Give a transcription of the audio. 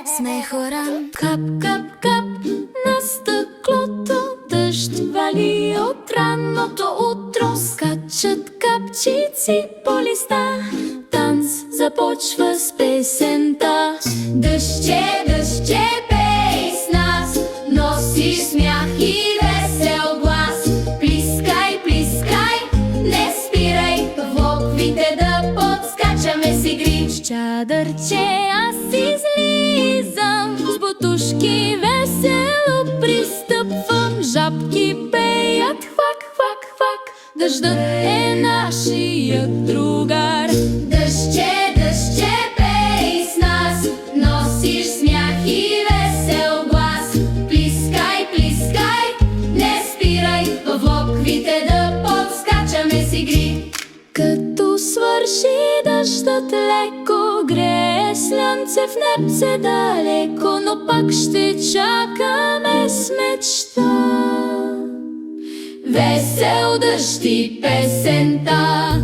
Сме хора. Кап, кап, кап на стъклото, дъжд вали от ранното утро. Скачат капчици по листа, танц започва с песента. Дъждче, дъждче, пей с нас, носиш смях и весел глас. Плискай, плискай, не спирай, в локвите да подскачаме с игри. С чадърче аз излизам, с бутушки весело пристъпвам. Жабки пеят хвак, хвак, хвак, дъждът е нашият другар. Дъждче, дъждче, пей с нас, носиш смях и весел глас. Плискай, плискай, не спирай, в локвите да подскачаме с игри. Като свърши дъждът леко, грее слънце в небце далеко, но пак ще чакаме с мечта. Весел дъжд и песента.